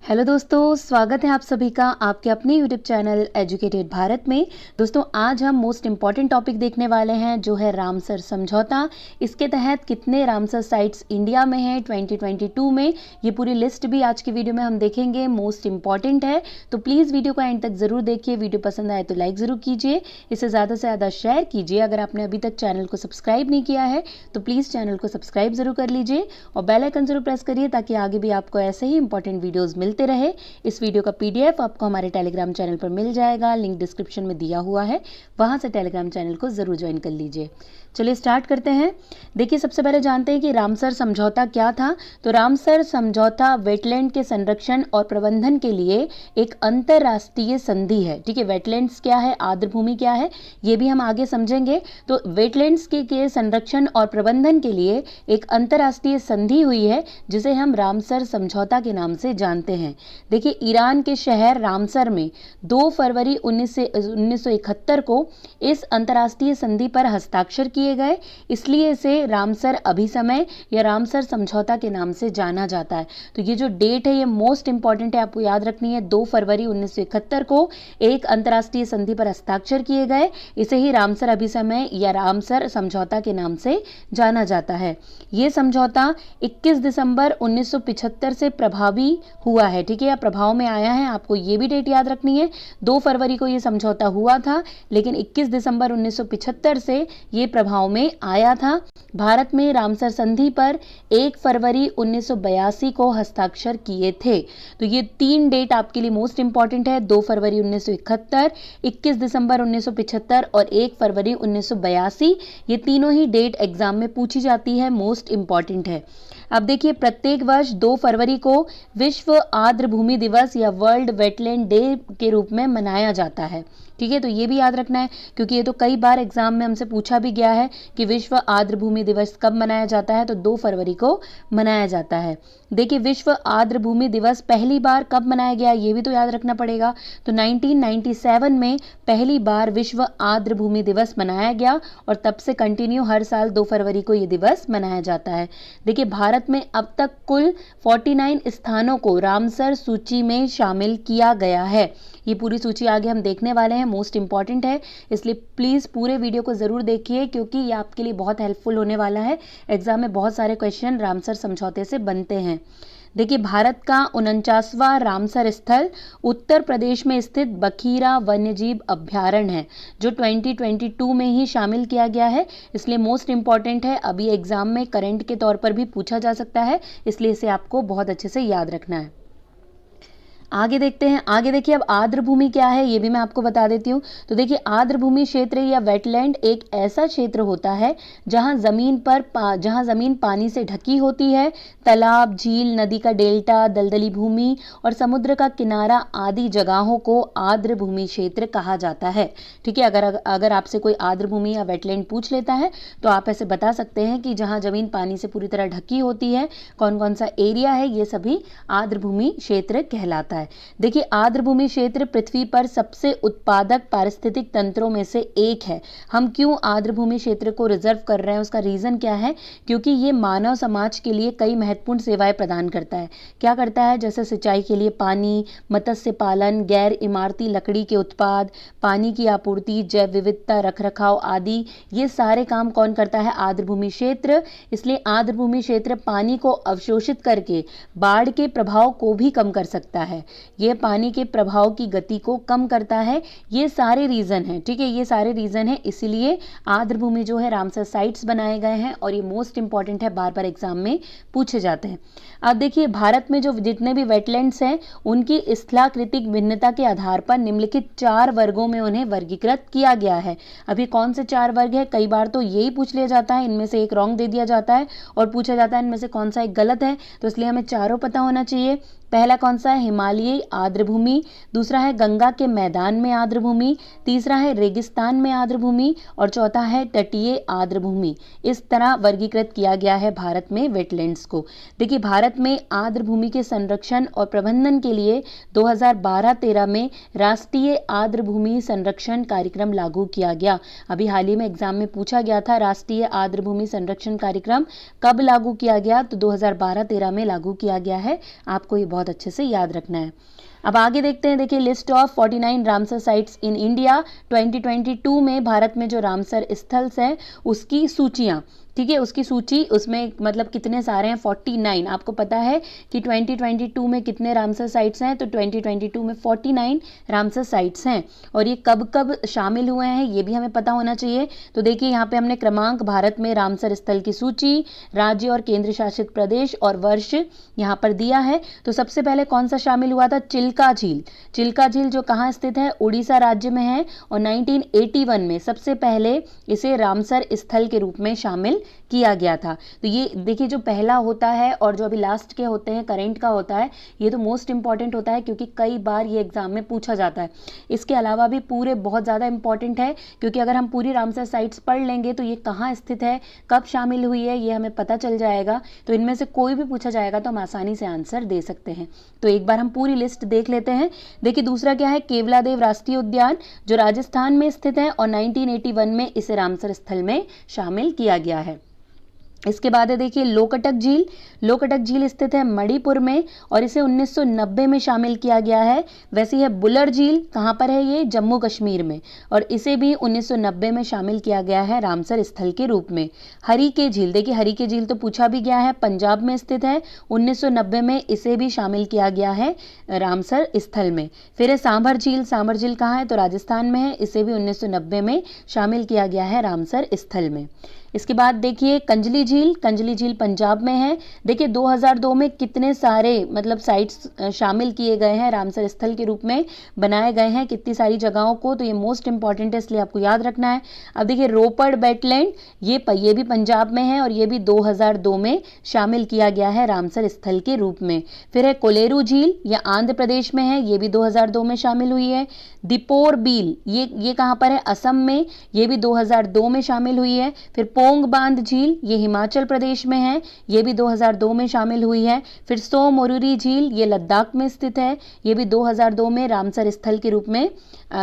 Hello दोस्तों, स्वागत है आप सभी का आपके अपने यूट्यूब चैनल एजुकेटेड भारत में। दोस्तों, आज हम मोस्ट इम्पॉर्टेंट टॉपिक देखने वाले हैं जो है रामसर समझौता। इसके तहत कितने रामसर साइट्स इंडिया में हैं 2022 में, ये पूरी लिस्ट भी आज की वीडियो में हम देखेंगे। मोस्ट इम्पॉर्टेंट है, तो प्लीज़ वीडियो को एंड तक ज़रूर देखिए। वीडियो पसंद आए तो लाइक ज़रूर कीजिए, इसे ज़्यादा से ज़्यादा शेयर कीजिए। अगर आपने अभी तक चैनल को सब्सक्राइब नहीं किया है तो प्लीज़ चैनल को सब्सक्राइब ज़रूर कर लीजिए और बेल आइकन ज़रूर प्रेस करिए ताकि आगे भी आपको ऐसे ही इंपॉर्टेंट वीडियोज़ मिलते रहे। इस वीडियो का पीडीएफ आपको हमारे टेलीग्राम चैनल पर मिल जाएगा, लिंक डिस्क्रिप्शन में दिया हुआ है, वहां से टेलीग्राम चैनल को जरूर ज्वाइन कर लीजिए। चलिए स्टार्ट करते हैं। देखिए, सबसे पहले जानते हैं कि रामसर समझौता क्या था। तो रामसर समझौता वेटलैंड के संरक्षण और प्रबंधन के लिए एक अंतरराष्ट्रीय संधि है। ठीक है, वेटलैंड्स क्या है, आर्द्र भूमि क्या है, ये भी हम आगे समझेंगे। तो वेटलैंड्स के संरक्षण और प्रबंधन के लिए एक अंतरराष्ट्रीय संधि हुई है जिसे हम रामसर समझौता के नाम से जानते हैं। देखिए, ईरान के शहर रामसर में 2 फरवरी 1971 को इस अंतर्राष्ट्रीय संधि पर हस्ताक्षर किए गए, इसलिए इसे रामसर अभिसमय या रामसर समझौता के नाम से जाना जाता है। तो ये जो डेट है ये मोस्ट इंपॉर्टेंट है, आपको याद रखनी है। 2 फरवरी 1971 को एक अंतर्राष्ट्रीय संधि पर हस्ताक्षर किए गए, इसे ही रामसर अभिसमय या रामसर समझौता के नाम से जाना जाता है। ये समझौता 21 दिसंबर 1975 से प्रभावी हुआ है। ठीक है, प्रभाव में आया है, आपको ये भी डेट याद रखनी है। 2 फरवरी को ये समझौता हुआ था, लेकिन 21 दिसंबर 1975 से ये प्रभाव में आया था। भारत में रामसर संधि पर 1 फरवरी 1982 को हस्ताक्षर किए थे। तो ये 3 डेट आपके लिए मोस्ट इंपॉर्टेंट है, 2 फरवरी 1971, 21 दिसंबर 1975 और 1 फरवरी 1982। ये तीनों ही डेट एग्जाम में पूछी जाती है, मोस्ट इंपॉर्टेंट है। अब देखिए, प्रत्येक वर्ष 2 फरवरी को विश्व आर्द्र भूमि दिवस या वर्ल्ड वेटलैंड डे के रूप में मनाया जाता है। ठीक है, तो ये भी याद रखना है क्योंकि ये तो कई बार एग्जाम में हमसे पूछा भी गया है कि विश्व आर्द्र भूमि दिवस कब मनाया जाता है। तो 2 फरवरी को मनाया जाता है। देखिए, विश्व आर्द्र भूमि दिवस पहली बार कब मनाया गया ये भी तो याद रखना पड़ेगा। तो 1997 में पहली बार विश्व आर्द्र भूमि दिवस मनाया गया और तब से कंटिन्यू हर साल 2 फरवरी को ये दिवस मनाया जाता है। देखिए, भारत में अब तक कुल 49 स्थानों को रामसर सूची में शामिल किया गया है। ये पूरी सूची आगे हम देखने वाले हैं, मोस्ट इंपॉर्टेंट है, इसलिए प्लीज़ पूरे वीडियो को ज़रूर देखिए क्योंकि ये आपके लिए बहुत हेल्पफुल होने वाला है। एग्जाम में बहुत सारे क्वेश्चन रामसर समझौते से बनते हैं। देखिए, भारत का 49वां रामसर स्थल उत्तर प्रदेश में स्थित बखीरा वन्यजीव अभ्यारण्य है, जो 2022 में ही शामिल किया गया है, इसलिए मोस्ट इंपॉर्टेंट है। अभी एग्जाम में करंट के तौर पर भी पूछा जा सकता है, इसलिए इसे आपको बहुत अच्छे से याद रखना है। आगे देखते हैं। आगे देखिए, अब आर्द्र भूमि क्या है ये भी मैं आपको बता देती हूँ। तो देखिए, आर्द्र भूमि क्षेत्र या वेटलैंड एक ऐसा क्षेत्र होता है जहाँ जमीन पानी से ढकी होती है। तालाब, झील, नदी का डेल्टा, दलदली भूमि और समुद्र का किनारा आदि जगहों को आर्द्र भूमि क्षेत्र कहा जाता है। ठीक है, अगर आपसे कोई आर्द्र भूमि या वेटलैंड पूछ लेता है तो आप ऐसे बता सकते हैं कि जहाँ जमीन पानी से पूरी तरह ढकी होती है, कौन कौन सा एरिया है, ये सभी आर्द्र भूमि क्षेत्र कहलाता है। देखिए, आर्द्र भूमि क्षेत्र पृथ्वी पर सबसे उत्पादक पारिस्थितिक तंत्रों में से एक है। हम क्यों आर्द्र भूमि क्षेत्र को रिजर्व कर रहे हैं, उसका रीजन क्या है? क्योंकि ये मानव समाज के लिए कई महत्वपूर्ण सेवाएं प्रदान करता है। क्या करता है? जैसे सिंचाई के लिए पानी, मत्स्य पालन, गैर इमारती लकड़ी के उत्पाद, पानी की आपूर्ति, जैव विविधता रखरखाव आदि, ये सारे काम कौन करता है? आर्द्र भूमि क्षेत्र। इसलिए आर्द्र भूमि क्षेत्र पानी को अवशोषित करके बाढ़ के प्रभाव को भी कम कर सकता है। ये पानी के प्रभाव की गति को कम करता है। ये सारे रीजन हैं। ठीक है, ये सारे रीजन हैं, इसीलिए आर्द्र भूमि जो है रामसर साइट्स बनाए गए हैं और ये मोस्ट इंपॉर्टेंट है, बार बार एग्जाम में पूछे जाते हैं। अब देखिए, भारत में जो जितने भी वेटलैंड्स हैं उनकी स्थलाकृतिक भिन्नता के आधार पर निम्नलिखित 4 वर्गों में उन्हें वर्गीकृत किया गया है। अभी कौन से 4 वर्ग है? कई बार तो यही पूछ लिया जाता है, इनमें से एक रॉन्ग दे दिया जाता है और पूछा जाता है इनमें से कौन सा एक गलत है, तो इसलिए हमें चारों पता होना चाहिए। पहला कौन सा है? हिमालयी आर्द्र भूमि, दूसरा है गंगा के मैदान में आर्द्र भूमि, तीसरा है रेगिस्तान में आर्द्र भूमि और चौथा है तटीय आर्द्र भूमि। इस तरह वर्गीकृत किया गया है भारत में वेटलैंड्स को। देखिए, भारत में आर्द्र भूमि के संरक्षण और प्रबंधन के लिए 2012-13 में राष्ट्रीय आर्द्र भूमि संरक्षण कार्यक्रम लागू किया गया। अभी हाल ही में एग्जाम में पूछा गया था राष्ट्रीय आर्द्र भूमि संरक्षण कार्यक्रम कब लागू किया गया, तो 2012-13 में लागू किया गया है। आपको ये बहुत अच्छे से याद रखना है। अब आगे देखते हैं, देखिए list of 49 Ramsar sites in India 2022 में भारत में जो रामसर स्थल हैं उसकी सूचियाँ, ठीक है, उसकी सूची, उसमें मतलब कितने सारे हैं 49। आपको पता है कि 2022 में कितने रामसर साइट्स हैं, तो 2022 में 49 रामसर साइट्स हैं। और ये कब कब शामिल हुए हैं ये भी हमें पता होना चाहिए। तो देखिए यहाँ पे हमने क्रमांक, भारत में रामसर स्थल की सूची, राज्य और केंद्र शासित प्रदेश और वर्ष यहाँ पर दिया है। तो सबसे पहले कौन सा शामिल हुआ था, चिल्का झील। चिल्का झील जो कहाँ स्थित है, उड़ीसा राज्य में है, और 1981 में सबसे पहले इसे रामसर स्थल के रूप में शामिल किया गया था। तो ये देखिए जो पहला होता है और जो अभी लास्ट के होते हैं, करेंट का होता है, ये तो मोस्ट इंपॉर्टेंट होता है क्योंकि कई बार ये एग्जाम में पूछा जाता है। इसके अलावा भी पूरे बहुत ज़्यादा इंपॉर्टेंट है क्योंकि अगर हम पूरी रामसर साइट्स पढ़ लेंगे तो ये कहाँ स्थित है, कब शामिल हुई है, ये हमें पता चल जाएगा। तो इनमें से कोई भी पूछा जाएगा तो हम आसानी से आंसर दे सकते हैं। तो एक बार हम पूरी लिस्ट देख लेते हैं। देखिए दूसरा क्या है, केवलादेव राष्ट्रीय उद्यान जो राजस्थान में स्थित है और 1981 में इसे रामसर स्थल में शामिल किया गया है। इसके बाद है देखिए लोकटक झील। लोकटक झील स्थित है मणिपुर में और इसे 1990 में शामिल किया गया है। वैसे है बुलर झील, कहाँ पर है ये, जम्मू कश्मीर में, और इसे भी 1990 में शामिल किया गया है रामसर स्थल के रूप में। हरिके झील, देखिए हरिके झील तो पूछा भी गया है, पंजाब में स्थित है, 1990 में इसे भी शामिल किया गया है रामसर स्थल में। फिर है सांभर झील। सांभर झील कहाँ है, तो राजस्थान में है, इसे भी 1990 में शामिल किया गया है रामसर स्थल में। इसके बाद देखिए कंजली झील। कंजली झील पंजाब में है। देखिए 2002 में कितने सारे मतलब साइट्स शामिल किए गए हैं, रामसर स्थल के रूप में बनाए गए हैं कितनी सारी जगहों को, तो ये मोस्ट इंपॉर्टेंट है इसलिए आपको याद रखना है। अब देखिए रोपड़ वेटलैंड, ये भी पंजाब में है और ये भी 2002 में शामिल किया गया है रामसर स्थल के रूप में। फिर है कोलेरू झील, ये आंध्र प्रदेश में है, ये भी 2002 में शामिल हुई है। दीपोर बील, ये कहाँ पर है, असम में, ये भी 2002 में शामिल हुई है। फिर पोंग बांध झील, ये हिमाचल प्रदेश में है, ये भी 2002 में शामिल हुई है। फिर सो मोरुरी झील, ये लद्दाख में स्थित है, ये भी 2002 में रामसर स्थल के रूप में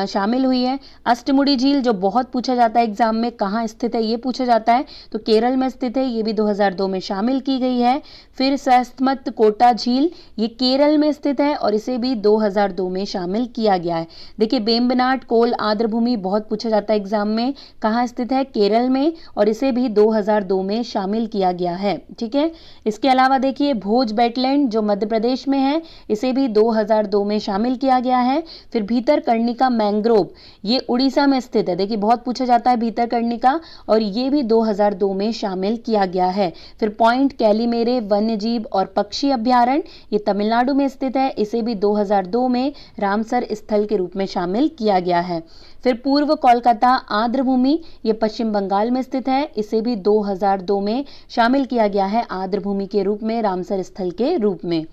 शामिल हुई है। अष्टमुड़ी झील जो बहुत पूछा जाता है एग्जाम में, कहाँ स्थित है ये पूछा जाता है, तो केरल में स्थित है, ये भी 2002 में शामिल की गई है। फिर सहस्त्रमत कोटा झील, ये केरल में स्थित है और इसे भी 2002 में शामिल किया गया है। देखिए बेम्बनाट कोल आर्द्र भूमि बहुत पूछा जाता है एग्जाम में, कहाँ स्थित है, केरल में, और इसे भी 2002 में शामिल किया गया है। ठीक है, इसके अलावा देखिए भोज वेटलैंड जो मध्य प्रदेश में है, इसे भी 2002 में शामिल किया गया है। फिर भीतरकर्णिका मैंग्रोव, ये उड़ीसा में स्थित है, देखिए बहुत पूछा जाता है भीतरकर्णिका, और ये भी 2002 में शामिल किया गया है। फिर पॉइंट कैलीमेरे वन्यजीव और पक्षी अभ्यारण्य, ये तमिलनाडु में स्थित है, इसे भी 2002 में रामसर स्थल के रूप में शामिल किया गया है। फिर पूर्व कोलकाता आर्द्र भूमि, ये पश्चिम बंगाल में स्थित है, इसे भी 2002 में शामिल किया गया है आर्द्र भूमि के रूप में रामसर स्थल के रूप में।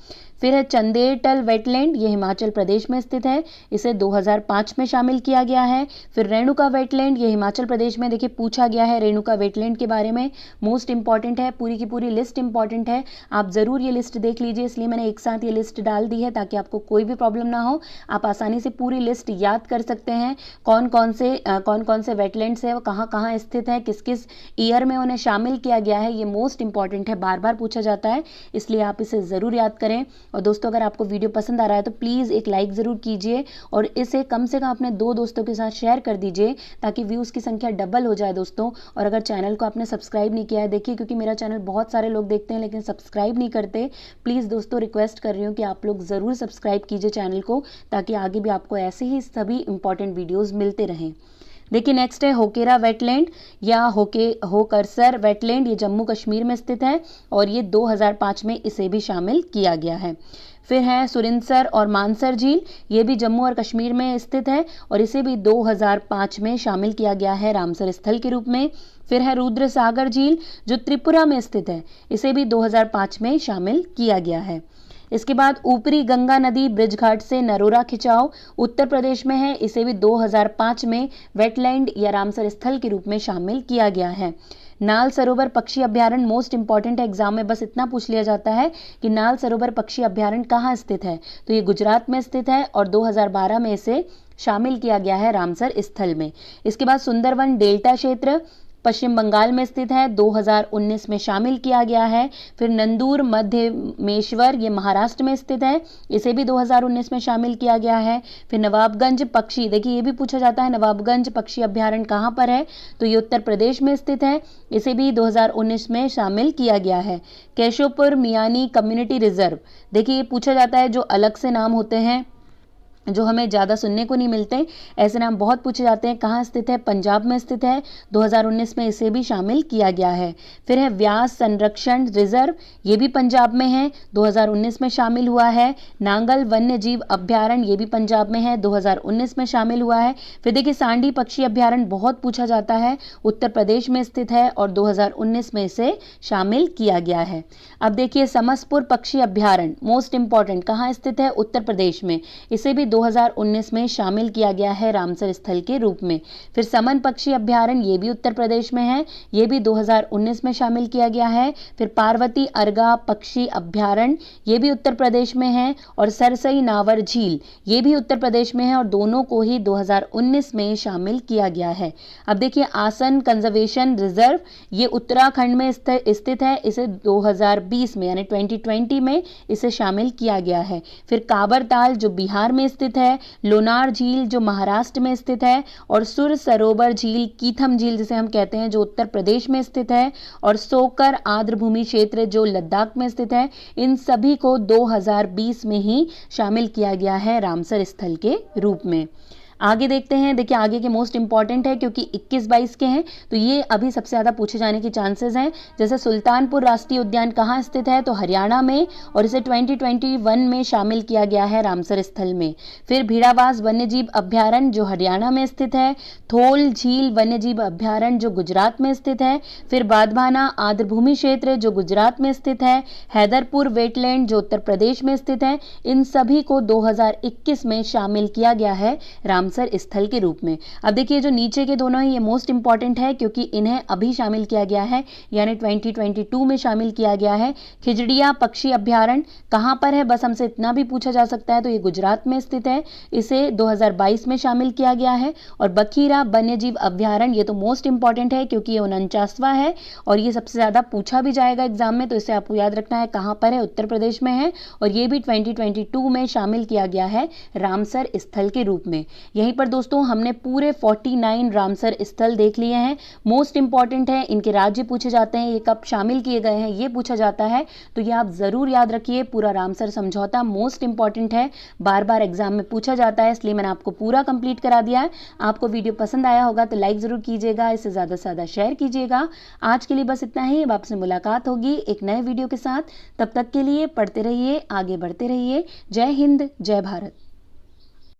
फिर है चंदेरटल वेटलैंड, ये हिमाचल प्रदेश में स्थित है, इसे 2005 में शामिल किया गया है। फिर रेणुका वेटलैंड, ये हिमाचल प्रदेश में, देखिए पूछा गया है रेणुका वेटलैंड के बारे में, मोस्ट इंपॉर्टेंट है, पूरी की पूरी लिस्ट इंपॉर्टेंट है, आप ज़रूर ये लिस्ट देख लीजिए, इसलिए मैंने एक साथ ये लिस्ट डाल दी है ताकि आपको कोई भी प्रॉब्लम ना हो, आप आसानी से पूरी लिस्ट याद कर सकते हैं। कौन कौन से वेटलैंड्स है, वो कहाँ कहाँ स्थित है, किस किस ईयर में उन्हें शामिल किया गया है, ये मोस्ट इंपॉर्टेंट है, बार बार पूछा जाता है, इसलिए आप इसे ज़रूर याद करें। और दोस्तों अगर आपको वीडियो पसंद आ रहा है तो प्लीज़ एक लाइक ज़रूर कीजिए और इसे कम से कम अपने 2 दोस्तों के साथ शेयर कर दीजिए ताकि व्यूज़ की संख्या डबल हो जाए दोस्तों। और अगर चैनल को आपने सब्सक्राइब नहीं किया है, देखिए क्योंकि मेरा चैनल बहुत सारे लोग देखते हैं लेकिन सब्सक्राइब नहीं करते, प्लीज़ दोस्तों रिक्वेस्ट कर रही हूँ कि आप लोग ज़रूर सब्सक्राइब कीजिए चैनल को ताकि आगे भी आपको ऐसे ही सभी इंपॉर्टेंट वीडियोज़ मिलते रहें। देखिए नेक्स्ट है होकेरा वेटलैंड या होकरसर वेटलैंड, ये जम्मू कश्मीर में स्थित है और ये 2005 में इसे भी शामिल किया गया है। फिर है सुरिनसर और मानसर झील, ये भी जम्मू और कश्मीर में स्थित है और इसे भी 2005 में शामिल किया गया है रामसर स्थल के रूप में। फिर है रुद्र सागर झील जो त्रिपुरा में स्थित है, इसे भी 2005 में शामिल किया गया है। इसके बाद ऊपरी गंगा नदी ब्रिज घाट से नरोरा खिंचाव उत्तर प्रदेश में है, इसे भी 2005 में वेटलैंड या रामसर स्थल के रूप में शामिल किया गया है। नाल सरोवर पक्षी अभ्यारण्य मोस्ट इंपॉर्टेंट है, एग्जाम में बस इतना पूछ लिया जाता है कि नाल सरोवर पक्षी अभ्यारण्य कहाँ स्थित है, तो ये गुजरात में स्थित है और 2012 में इसे शामिल किया गया है रामसर स्थल में। इसके बाद सुंदरवन डेल्टा क्षेत्र पश्चिम बंगाल में स्थित है, 2019 में शामिल किया गया है। फिर नंदूर मध्यमेश्वर, ये महाराष्ट्र में स्थित है, इसे भी 2019 में शामिल किया गया है। फिर नवाबगंज पक्षी, देखिए ये भी पूछा जाता है, नवाबगंज पक्षी अभ्यारण्य कहाँ पर है, तो ये उत्तर प्रदेश में स्थित है, इसे भी 2019 में शामिल किया गया है। केशोपुर मियानी कम्युनिटी रिजर्व, देखिए ये पूछा जाता है, जो अलग से नाम होते हैं जो हमें ज़्यादा सुनने को नहीं मिलते, ऐसे नाम बहुत पूछे जाते हैं। कहाँ स्थित है, पंजाब में स्थित है, 2019 में इसे भी शामिल किया गया है। फिर है व्यास संरक्षण रिजर्व, ये भी पंजाब में है, 2019 में शामिल हुआ है। नांगल वन्य जीव अभ्यारण्य, ये भी पंजाब में है, 2019 में शामिल हुआ है। फिर देखिए सांडी पक्षी अभ्यारण्य बहुत पूछा जाता है, उत्तर प्रदेश में स्थित है और 2019 में इसे शामिल किया गया है। अब देखिए समसपुर पक्षी अभ्यारण्य, मोस्ट इंपॉर्टेंट, कहाँ स्थित है, उत्तर प्रदेश में, इसे भी 2019 में शामिल किया गया है रामसर स्थल के रूप में। फिर समन पक्षी अभ्यारण्य, ये भी उत्तर प्रदेश में है, ये भी 2019 में शामिल किया गया है। फिर पार्वती अर्गा पक्षी अभ्यारण्य, ये भी उत्तर प्रदेश में है। और सरसई नावर झील, ये भी उत्तर प्रदेश में है और दोनों को ही 2019 में शामिल किया गया है। अब देखिए आसन कंजर्वेशन रिजर्व, ये उत्तराखंड में स्थित है, इसे 2020 में यानी 2020 में इसे शामिल किया गया है। फिर काबरताल जो बिहार में स्थित है, लोनार झील जो महाराष्ट्र में स्थित है, और सुर सरोवर झील, कीथम झील जिसे हम कहते हैं, जो उत्तर प्रदेश में स्थित है, और सोकर आर्द्रभूमि क्षेत्र जो लद्दाख में स्थित है, इन सभी को 2020 में ही शामिल किया गया है रामसर स्थल के रूप में। आगे देखते हैं, देखिए आगे के मोस्ट इंपॉर्टेंट है क्योंकि 21-22 के हैं, तो ये अभी सबसे ज़्यादा पूछे जाने के चांसेस हैं। जैसे सुल्तानपुर राष्ट्रीय उद्यान कहाँ स्थित है, तो हरियाणा में, और इसे 2021 में शामिल किया गया है रामसर स्थल में। फिर भीड़ावास वन्यजीव अभ्यारण्य जो हरियाणा में स्थित है, थोल झील वन्यजीव अभ्यारण्य जो गुजरात में स्थित है, फिर बाधवाना आर्द्रभूमि क्षेत्र जो गुजरात में स्थित है, हैदरपुर वेटलैंड जो उत्तर प्रदेश में स्थित है, इन सभी को 2021 में शामिल किया गया है रामसर स्थल के रूप में। अब देखिए जो नीचे के दोनों हैं ये मोस्ट इंपॉर्टेंट है क्योंकि इन्हें अभी शामिल किया गया है, यानी 2022 में शामिल किया गया है। खिजड़िया पक्षी अभ्यारण्य कहाँ पर है, बस हमसे इतना भी पूछा जा सकता है, तो ये गुजरात में स्थित है, इसे 2022 में शामिल किया गया है। और बखीरा वन्यजीव अभ्यारण्य, ये तो मोस्ट इंपॉर्टेंट है क्योंकि ये 49वां है और ये सबसे ज्यादा पूछा भी जाएगा एग्जाम में, तो इसे आपको याद रखना है कहाँ पर है, उत्तर प्रदेश में है, और ये भी 2022 में शामिल किया गया है रामसर स्थल के रूप में। यहीं पर दोस्तों हमने पूरे 49 रामसर स्थल देख लिए हैं। मोस्ट इंपॉर्टेंट है, इनके राज्य पूछे जाते हैं, ये कब शामिल किए गए हैं ये पूछा जाता है, तो ये आप जरूर याद रखिए। पूरा रामसर समझौता मोस्ट इंपॉर्टेंट है, बार बार एग्जाम में पूछा जाता है, इसलिए मैंने आपको पूरा कंप्लीट करा दिया है। आपको वीडियो पसंद आया होगा तो लाइक जरूर कीजिएगा, इसे ज्यादा से ज्यादा शेयर कीजिएगा। आज के लिए बस इतना ही, अब आपसे मुलाकात होगी एक नए वीडियो के साथ। तब तक के लिए पढ़ते रहिए, आगे बढ़ते रहिए। जय हिंद, जय भारत।